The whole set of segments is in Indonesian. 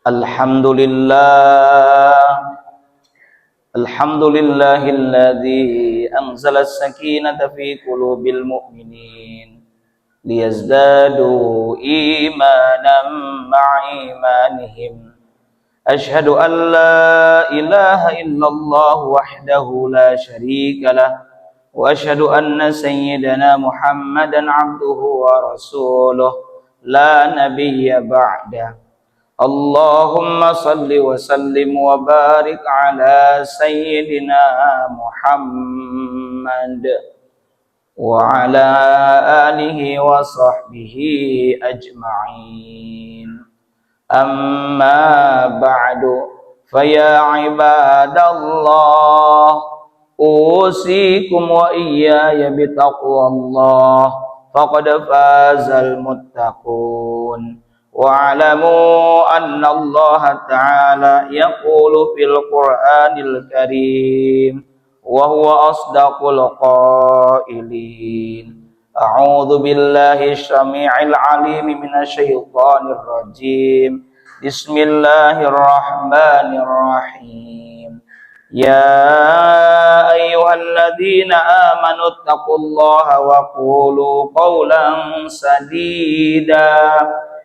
Alhamdulillah, alhamdulillahilladzi anzala as-sakinata fi qulubil mu'minin liyazdadu imanan ma'a imanihim. Ashhadu an la ilaha illallah wahdahu la syarika lah wa ashhadu anna sayyidana Muhammadan abduhu wa rasuluh la nabiyya ba'da. Allahumma salli wa sallim wa barik ala sayyidina Muhammad wa ala alihi wa sahbihi ajma'in. Amma ba'du, faya ibadallah, usikum wa iyaya bitaqwallah, faqad fazal muttaqun. Wa'alamu anna Allah ta'ala yaqulu fil Qur'anil Karim wa huwa asdaqul qailin. A'udzu billahi syami'il 'alim minasy syaithanir rajim. Bismillahirrahmanirrahim. Ya ayyuhalladzina amanu taqullaha wa qulu qawlan sadida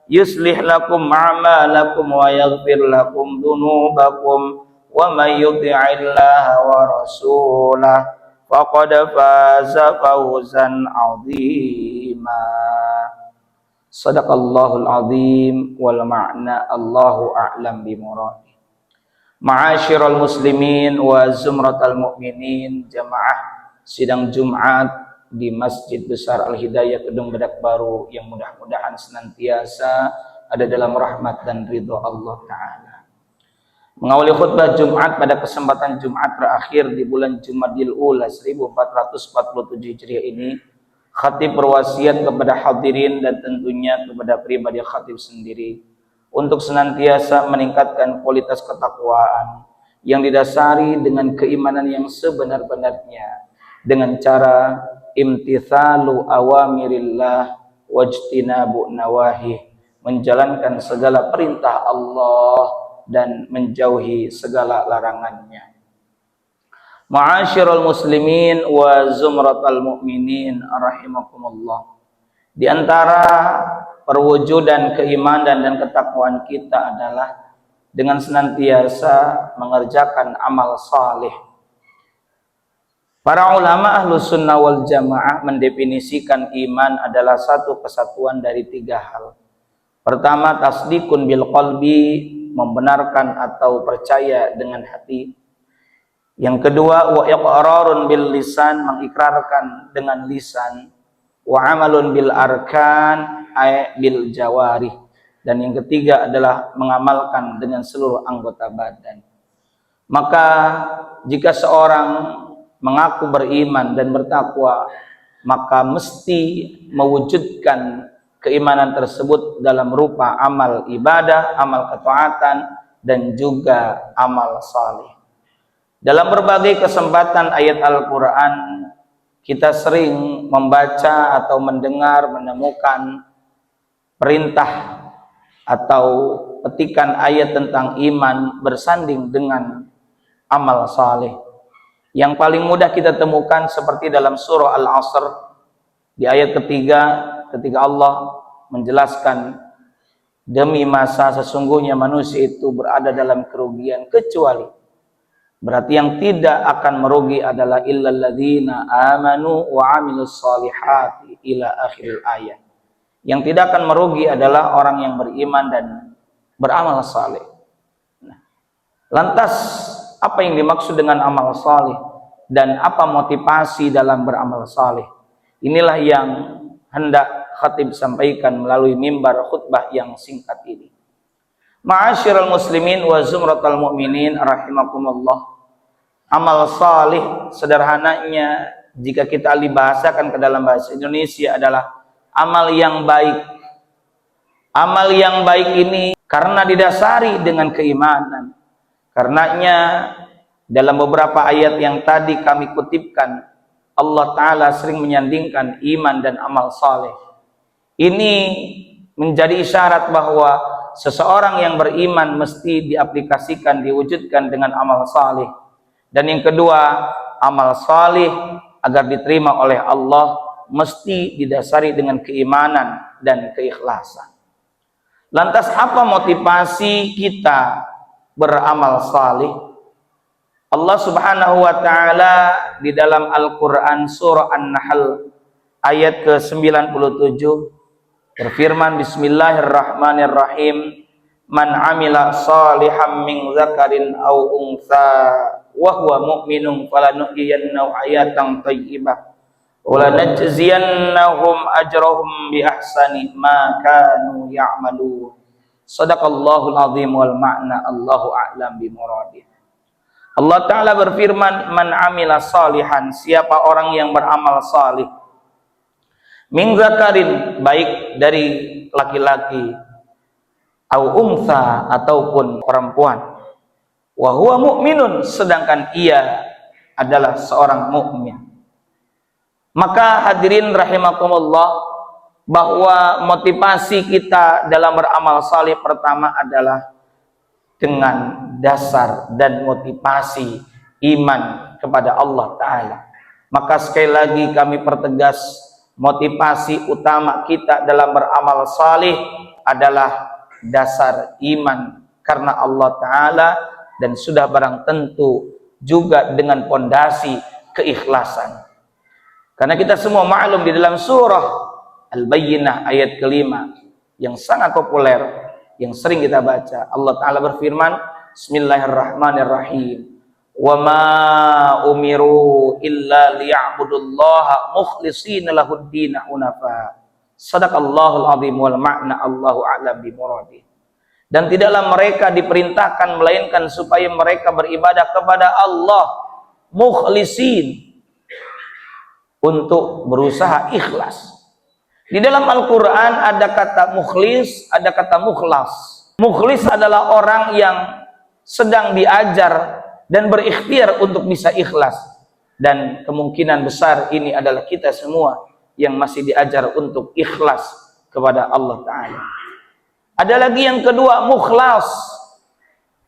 yuslih lakum a'malakum wa yaghfir lakum dhunubakum wa may yuti'illaha wa rasulahu faqad faza fawzan 'azima. Shadaqallahul 'azim wal ma'na Allahu a'lam bi murad. Ma'asyiral muslimin wa zumratal mu'minin, jamaah sidang Jumat di Masjid Besar Al-Hidayah Kedung Badak Baru yang mudah-mudahan senantiasa ada dalam rahmat dan ridho Allah Ta'ala. Mengawali khutbah Jumat pada kesempatan Jumat terakhir di bulan Jumadil Ula 1447 Hijriah ini, khatib berwasiat kepada hadirin dan tentunya kepada pribadi khatib sendiri untuk senantiasa meningkatkan kualitas ketakwaan yang didasari dengan keimanan yang sebenar-benarnya dengan cara imtithalu awamirillah wajtinabu nawahi, menjalankan segala perintah Allah dan menjauhi segala larangannya. Ma'asyiral muslimin wa zumratal mu'minin rahimakumullah. Di antara perwujudan keimanan dan ketakwaan kita adalah dengan senantiasa mengerjakan amal saleh. Para ulama ahlu sunnah wal jamaah mendefinisikan iman adalah satu kesatuan dari tiga hal. Pertama, tasdikun bil qalbi, membenarkan atau percaya dengan hati. Yang kedua, wa iqrarun bil lisan, mengikrarkan dengan lisan. Wa amalun bil arkan, ay bil jawarih. Dan yang ketiga adalah mengamalkan dengan seluruh anggota badan. Maka jika seorang mengaku beriman dan bertakwa, maka mesti mewujudkan keimanan tersebut dalam rupa amal ibadah, amal ketaatan, dan juga amal saleh. Dalam berbagai kesempatan ayat Al-Quran, kita sering membaca atau mendengar, menemukan perintah atau petikan ayat tentang iman bersanding dengan amal saleh. Yang paling mudah kita temukan seperti dalam surah Al-Asr di ayat ketiga, ketika Allah menjelaskan demi masa sesungguhnya manusia itu berada dalam kerugian kecuali, berarti yang tidak akan merugi adalah illal ladzina amanu wa amilus solihati ila akhiril ayat. Yang tidak akan merugi adalah orang yang beriman dan beramal saleh. Nah, lantas apa yang dimaksud dengan amal saleh dan apa motivasi dalam beramal saleh? Inilah yang hendak khatib sampaikan melalui mimbar khutbah yang singkat ini. Ma'asyiral muslimin wa zumratal mu'minin rahimakumullah. Amal saleh sederhananya jika kita dibahasakan ke dalam bahasa Indonesia adalah amal yang baik. Amal yang baik ini karena didasari dengan keimanan. Karenanya dalam beberapa ayat yang tadi kami kutipkan, Allah Ta'ala sering menyandingkan iman dan amal saleh. Ini menjadi isyarat bahwa seseorang yang beriman mesti diaplikasikan, diwujudkan dengan amal salih. Dan yang kedua, amal salih agar diterima oleh Allah mesti didasari dengan keimanan dan keikhlasan. Lantas apa motivasi kita beramal salih? Allah Subhanahu wa taala di dalam Al-Qur'an surah An-Nahl ayat ke-97 berfirman, Bismillahirrahmanirrahim, man amila salihan min dzakarin aw untha wa huwa mu'minun falanuhyiyannahu hayatan thayyibah wa lanajziyannahum ajrahum bi ahsani ma kanu ya'malun. Shadaqallahul azim wal ma'na Allahu a'lam bi muradih. Allah Ta'ala berfirman, man amila salihan, siapa orang yang beramal salih, min zakarin, baik dari laki-laki, au untha, ataupun perempuan, wa huwa mu'minun, sedangkan ia adalah seorang mukmin. Maka hadirin rahimakumullah, bahwa motivasi kita dalam beramal salih pertama adalah dengan dasar dan motivasi iman kepada Allah Ta'ala. Maka sekali lagi kami pertegas, motivasi utama kita dalam beramal salih adalah dasar iman karena Allah Ta'ala, dan sudah barang tentu juga dengan pondasi keikhlasan. Karena kita semua maklum di dalam surah Al-Bayyinah ayat kelima yang sangat populer, yang sering kita baca, Allah Ta'ala berfirman, Bismillahirrahmanirrahim, wa ma umiru illa liya'budullaha mukhlishina lahud-din hunafa. Shadaqallahul azim wal ma'na Allahu a'lam bi muradih. Dan tidaklah mereka diperintahkan melainkan supaya mereka beribadah kepada Allah mukhlisin, untuk berusaha ikhlas. Di dalam Al-Quran ada kata mukhlis, ada kata mukhlas. Mukhlis adalah orang yang sedang diajar dan berikhtiar untuk bisa ikhlas. Dan kemungkinan besar ini adalah kita semua yang masih diajar untuk ikhlas kepada Allah Ta'ala. Ada lagi yang kedua, mukhlas.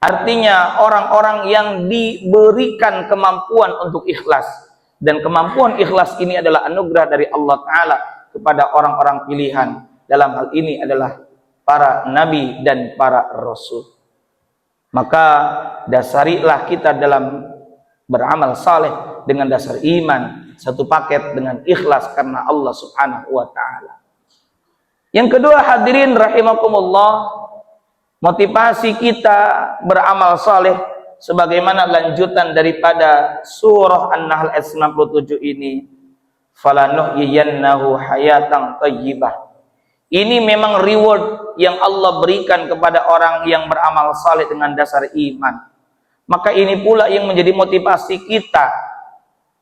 Artinya orang-orang yang diberikan kemampuan untuk ikhlas. Dan kemampuan ikhlas ini adalah anugerah dari Allah Ta'ala kepada orang-orang pilihan. Dalam hal ini adalah para nabi dan para rasul. Maka dasarilah kita dalam beramal saleh dengan dasar iman, satu paket dengan ikhlas karena Allah Subhanahu wa Ta'ala. Yang kedua, hadirin rahimakumullah, motivasi kita beramal saleh sebagaimana lanjutan daripada surah An-Nahl ayat 97 ini, falanuhyiyannahu hayatan thayyibah. Ini memang reward yang Allah berikan kepada orang yang beramal saleh dengan dasar iman. Maka ini pula yang menjadi motivasi kita,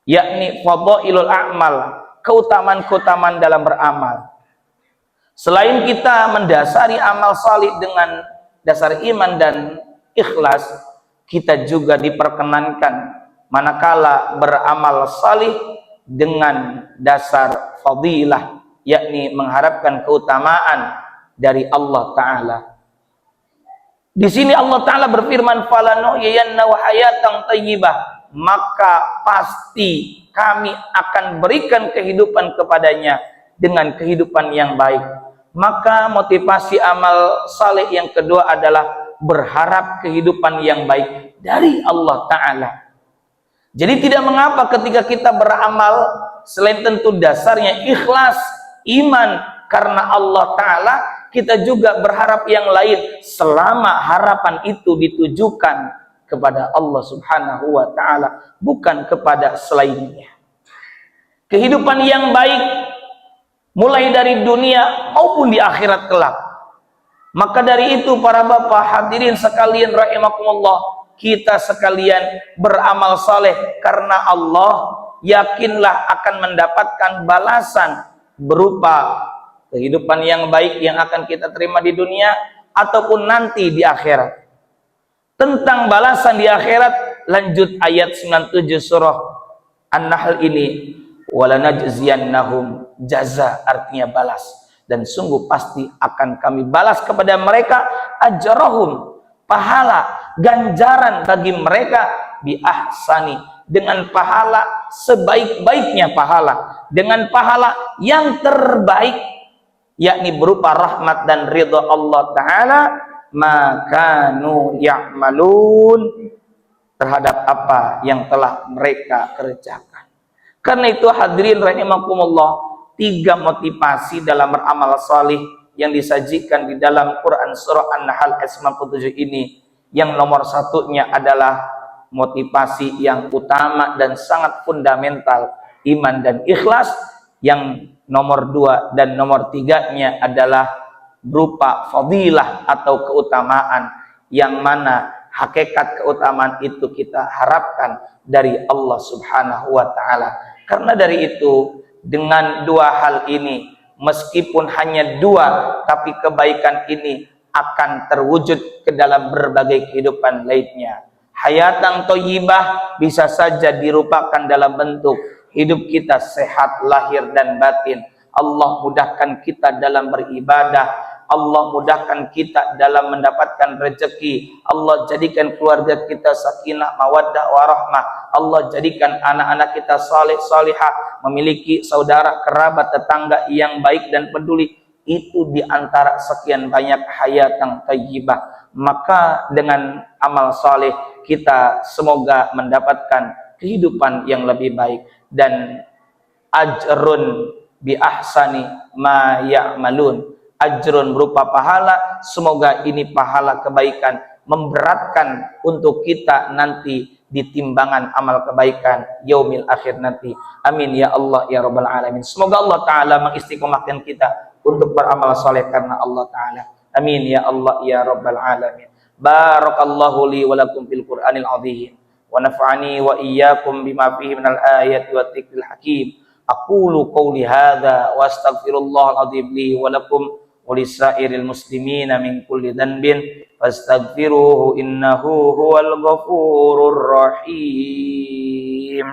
yakni fadhailul a'mal, keutamaan-keutamaan dalam beramal. Selain kita mendasari amal saleh dengan dasar iman dan ikhlas, kita juga diperkenankan manakala beramal saleh dengan dasar fadilah, yakni mengharapkan keutamaan dari Allah Ta'ala. Di sini Allah Ta'ala berfirman, falanuhyiyannahu hayatan thayyibah, maka pasti kami akan berikan kehidupan kepadanya dengan kehidupan yang baik. Maka motivasi amal saleh yang kedua adalah berharap kehidupan yang baik dari Allah Ta'ala. Jadi tidak mengapa ketika kita beramal, selain tentu dasarnya ikhlas, iman karena Allah Ta'ala, kita juga berharap yang lain selama harapan itu ditujukan kepada Allah Subhanahu wa Ta'ala, bukan kepada selainnya. Kehidupan yang baik mulai dari dunia maupun di akhirat kelak. Maka dari itu para bapak hadirin sekalian rahimakumullah, kita sekalian beramal saleh karena Allah, yakinlah akan mendapatkan balasan berupa kehidupan yang baik yang akan kita terima di dunia ataupun nanti di akhirat. Tentang balasan di akhirat, lanjut ayat 97 surah An-Nahl ini, walanajziyannahum, jaza artinya balas, dan sungguh pasti akan kami balas kepada mereka ajrahum, pahala ganjaran bagi mereka bi ahsani, dengan pahala sebaik-baiknya pahala, dengan pahala yang terbaik, yakni berupa rahmat dan ridha Allah Ta'ala, makanu ya'malun, terhadap apa yang telah mereka kerjakan. Karena itu hadirin rahimakumullah, 3 motivasi dalam beramal salih yang disajikan di dalam Quran surah An-Nahl ayat 97 ini. Yang nomor satunya adalah motivasi yang utama dan sangat fundamental, iman dan ikhlas. Yang nomor 2 dan nomor 3-nya adalah berupa fadilah atau keutamaan, yang mana hakikat keutamaan itu kita harapkan dari Allah Subhanahu wa Ta'ala. Karena dari itu, dengan 2 hal ini, meskipun hanya 2, tapi kebaikan ini akan terwujud ke dalam berbagai kehidupan lainnya. Hayatan thayyibah bisa saja dirupakan dalam bentuk hidup kita sehat lahir dan batin. Allah mudahkan kita dalam beribadah, Allah mudahkan kita dalam mendapatkan rezeki, Allah jadikan keluarga kita sakinah, mawaddah, warahmah, Allah jadikan anak-anak kita saleh salihah, memiliki saudara, kerabat, tetangga yang baik dan peduli. Itu diantara sekian banyak hayatan thayyibah. Maka dengan amal saleh kita semoga mendapatkan kehidupan yang lebih baik dan ajrun bi ahsani ma ya'malun, ajrun berupa pahala, semoga ini pahala kebaikan memberatkan untuk kita nanti di timbangan amal kebaikan yaumil akhir nanti. Amin ya Allah ya rabbal alamin. Semoga Allah Ta'ala mengistiqomahkan kita untuk beramal saleh karena Allah Ta'ala. Amin ya Allah ya rabbal alamin. Barakallahu li wa lakum fil Qur'anil azim wa nafa'ani wa iyyakum bima fihi minal ayati wat dzikril hakim. Aqulu qawli hadza wa astaghfirullahal azim li wa lakum wa lisairil muslimina min kulli dhanbin fastaghfiruhu innahu huwal ghafurur rahim.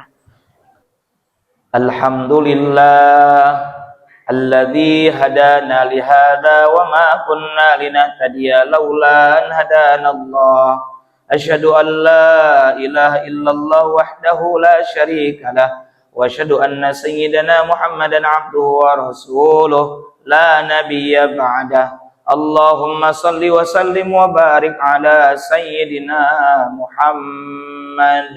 Alhamdulillah alladzi hadana li hadza wa ma kunna linahtadiya laula an hadanallah. Asyhadu an la ilaha illallah wahdahu la syarika lah wa asyhadu anna sayyidana Muhammadan abduhu wa rasuluh la nabiyya ba'dah. Allahumma salli wa sallim wa barik ala sayyidina Muhammad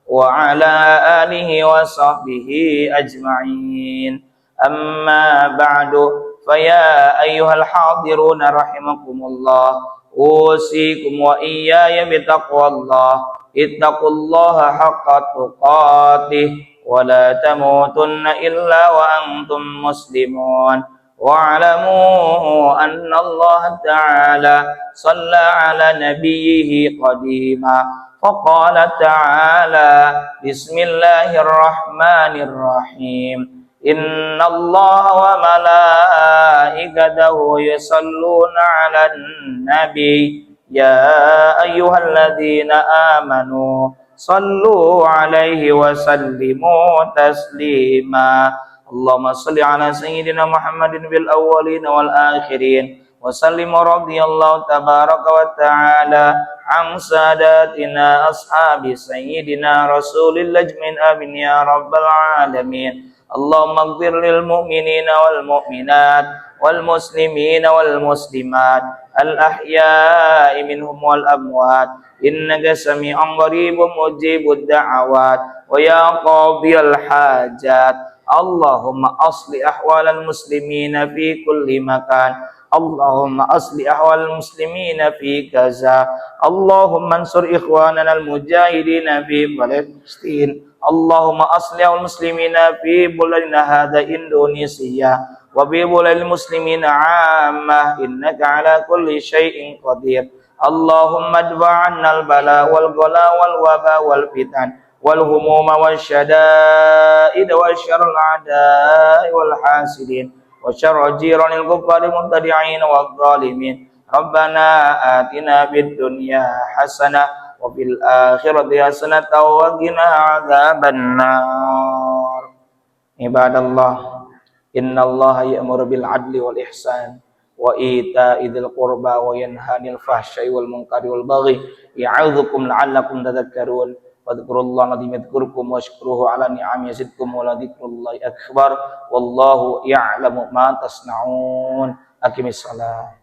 wa ala alihi wa sahbihi ajma'in. Amma ba'du, faya ayyuhal hadiruna rahimakumullah, usikum wa iyaya bitaqwallah, ittaqullaha haqqa tuqatih wa la tamutunna illa wa antum muslimun. Wa'alamu anna Allah ta'ala salla ala nabiyyihi qadima faqala ta'ala bismillahirrahmanirrahim. Inna Allah wa malaikatahu yusalluna 'alan nabi ya ayyuhalladzina amanu sallu 'alaihi wa sallimu taslima. Allahumma salli 'ala sayyidina Muhammadin bil awwalin wal akhirin wa sallim radhiyallahu tabaraka wa ta'ala an sadatina ashabi sayyidina rasulil ajmin amin ya rabbal alamin. Allahumma ighfir lil mu'minina wal mu'minat wal muslimina wal muslimat al ahya'i minhum wal amwat innaka sami'un qaribun mujibud da'awat wa ya qadhiyal hajat. Allahumma asli ahwalal muslimina fi kulli makan. Allahumma asli ahwalal muslimina fi Gaza. Allahumma ansur ikhwanana al-mujahidina fi Palestin. Allahumma asli ahwalal muslimina fi buladina hadha Indonesia wa fi buladil muslimina ammah innaka ala kulli syai'in qadir. Allahumma adfa'anna al-bala wal ghala wal waba wal fitan wal humuma wal syada'id wa syarrul a'da'i wal hasidin wa syarrul jiranil kuffari mubtadi'in wal zalimin. Rabbana atina fid dunya hasanah wa fil akhirati hasanah wa qina adzabannar. Ibadallah, innallaha ya'muru bil adli wal ihsan wa ita'i dzil qurba wa yanha 'anil fahsya'i wal munkari wal baghi ya'idzukum la'allakum tadhakkarun. Fadhkurullaha alazim yadhkurkum washkuruhu 'ala ni'amihi yazidkum wa la dzikrullahi akbar wallahu ya'lamu ma tasna'un. Aqimis shalah.